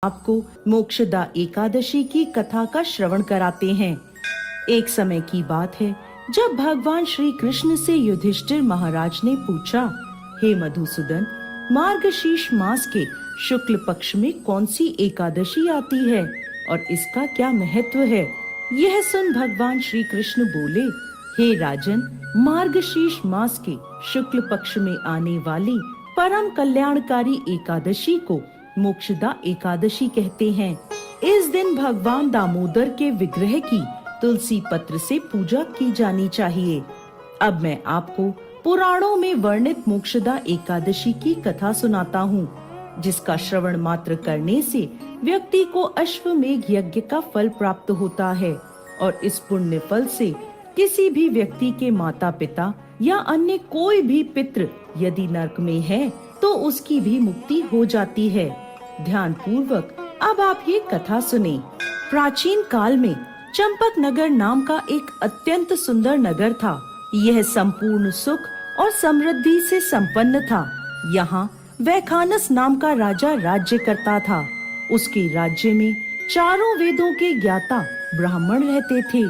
आपको मोक्षदा एकादशी की कथा का श्रवण कराते हैं। एक समय की बात है जब भगवान श्री कृष्ण से युधिष्ठिर महाराज ने पूछा, हे मधुसूदन, मार्गशीर्ष मास के शुक्ल पक्ष में कौन सी एकादशी आती है और इसका क्या महत्व है। यह सुन भगवान श्री कृष्ण बोले, हे राजन, मार्गशीर्ष मास के शुक्ल पक्ष में आने वाली परम कल्याणकारी एकादशी को मोक्षदा एकादशी कहते हैं। इस दिन भगवान दामोदर के विग्रह की तुलसी पत्र से पूजा की जानी चाहिए। अब मैं आपको पुराणों में वर्णित मोक्षदा एकादशी की कथा सुनाता हूँ, जिसका श्रवण मात्र करने से व्यक्ति को अश्वमेघ यज्ञ का फल प्राप्त होता है और इस पुण्य फल से किसी भी व्यक्ति के माता पिता या अन्य कोई भी पितृ यदि नरक में है तो उसकी भी मुक्ति हो जाती है। ध्यान पूर्वक अब आप ये कथा सुने। प्राचीन काल में चंपक नगर नाम का एक अत्यंत सुंदर नगर था। यह संपूर्ण सुख और समृद्धि से संपन्न था। यहाँ वैखानस नाम का राजा राज्य करता था। उसके राज्य में चारों वेदों के ज्ञाता ब्राह्मण रहते थे।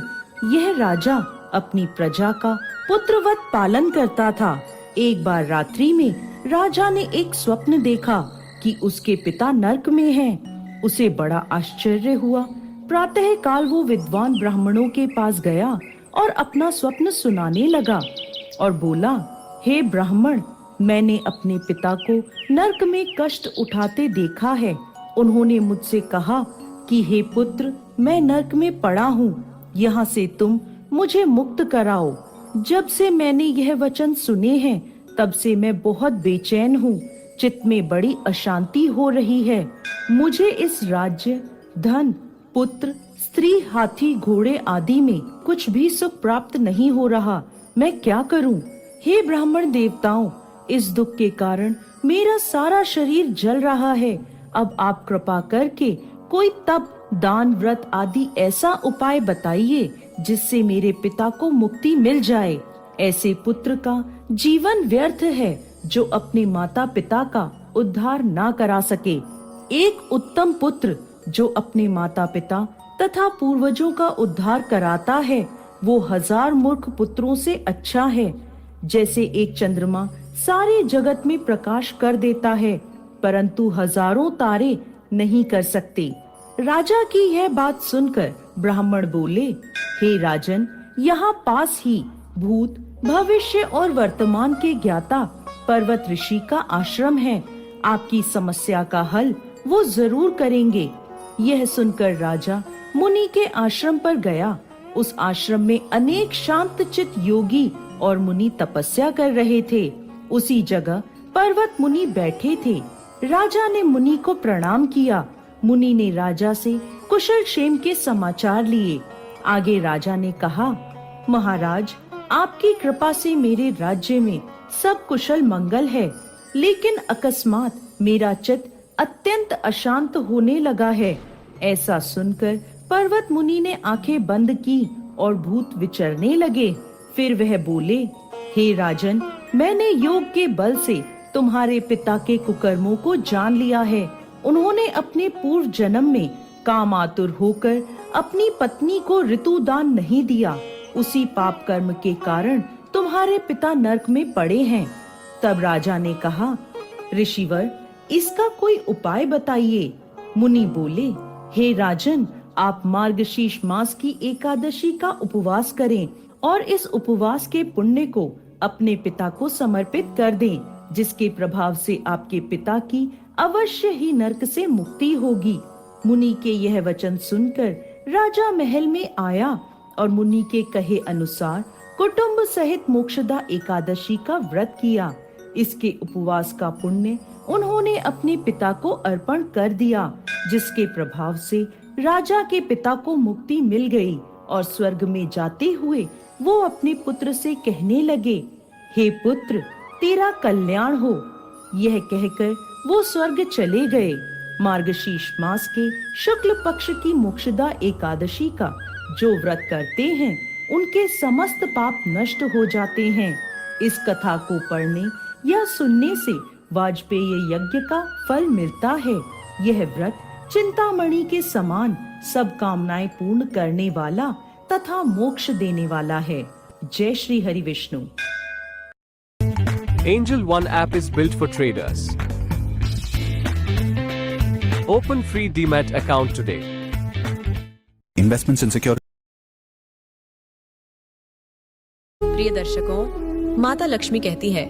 यह राजा अपनी प्रजा का पुत्रवत पालन करता था। एक बार रात्रि में राजा ने एक स्वप्न देखा कि उसके पिता नरक में हैं। उसे बड़ा आश्चर्य हुआ। प्रातः काल वो विद्वान ब्राह्मणों के पास गया और अपना स्वप्न सुनाने लगा और बोला, हे ब्राह्मण, मैंने अपने पिता को नरक में कष्ट उठाते देखा है। उन्होंने मुझसे कहा कि हे पुत्र, मैं नरक में पड़ा हूँ, यहाँ से तुम मुझे मुक्त कराओ। जब से मैंने यह वचन सुने हैं तब से मैं बहुत बेचैन हूँ। चित्त में बड़ी अशांति हो रही है। मुझे इस राज्य, धन, पुत्र, स्त्री, हाथी, घोड़े आदि में कुछ भी सुख प्राप्त नहीं हो रहा। मैं क्या करूं? हे ब्राह्मण देवताओं, इस दुख के कारण मेरा सारा शरीर जल रहा है। अब आप कृपा करके कोई तप, दान, व्रत आदि ऐसा उपाय बताइए जिससे मेरे पिता को मुक्ति मिल जाए। ऐसे पुत्र का जीवन व्यर्थ है जो अपने माता पिता का उद्धार ना करा सके। एक उत्तम पुत्र जो अपने माता पिता तथा पूर्वजों का उद्धार कराता है वो 1000 मूर्ख पुत्रों से अच्छा है। जैसे एक चंद्रमा सारे जगत में प्रकाश कर देता है परंतु हजारों तारे नहीं कर सकते। राजा की यह बात सुनकर ब्राह्मण बोले, हे राजन, यहाँ पास ही भूत, भविष्य और वर्तमान के ज्ञाता पर्वत ऋषि का आश्रम है। आपकी समस्या का हल वो जरूर करेंगे। यह सुनकर राजा मुनि के आश्रम पर गया। उस आश्रम में अनेक शांत चित्त योगी और मुनि तपस्या कर रहे थे। उसी जगह पर्वत मुनि बैठे थे। राजा ने मुनि को प्रणाम किया। मुनि ने राजा से कुशल क्षेम के समाचार लिए। आगे राजा ने कहा, महाराज, आपकी कृपा से मेरे राज्य में सब कुशल मंगल है, लेकिन अकस्मात मेरा चित्त अत्यंत अशांत होने लगा है। ऐसा सुनकर पर्वत मुनि ने आंखें बंद की और भूत विचरने लगे। फिर वह बोले, हे राजन, मैंने योग के बल से तुम्हारे पिता के कुकर्मों को जान लिया है। उन्होंने अपने पूर्व जन्म में काम आतुर होकर अपनी पत्नी को ऋतुदान नहीं दिया। उसी पाप कर्म के कारण तुम्हारे पिता नरक में पड़े हैं। तब राजा ने कहा, ऋषिवर, इसका कोई उपाय बताइए। मुनि बोले, हे राजन, आप मार्गशीर्ष मास की एकादशी का उपवास करें और इस उपवास के पुण्य को अपने पिता को समर्पित कर दें, जिसके प्रभाव से आपके पिता की अवश्य ही नरक से मुक्ति होगी। मुनि के यह वचन सुनकर राजा महल में आया और मुनि के कहे अनुसार कुटुंब सहित मोक्षदा एकादशी का व्रत किया। इसके उपवास का पुण्य उन्होंने अपने पिता को अर्पण कर दिया, जिसके प्रभाव से राजा के पिता को मुक्ति मिल गई और स्वर्ग में जाते हुए वो अपने पुत्र से कहने लगे, हे पुत्र, तेरा कल्याण हो। यह कहकर वो स्वर्ग चले गए। मार्गशीर्ष मास के शुक्ल पक्ष की मोक्षदा एकादशी का जो व्रत करते हैं उनके समस्त पाप नष्ट हो जाते हैं। इस कथा को पढ़ने या सुनने से वाजपेयी यज्ञ का फल मिलता है। यह व्रत चिंतामणि के समान सब कामनाएं पूर्ण करने वाला तथा मोक्ष देने वाला है। जय Shri Hari Vishnu. Angel One app is built for traders. Open free Demat account today. Investments in security. प्रिय दर्शकों, माता लक्ष्मी कहती है,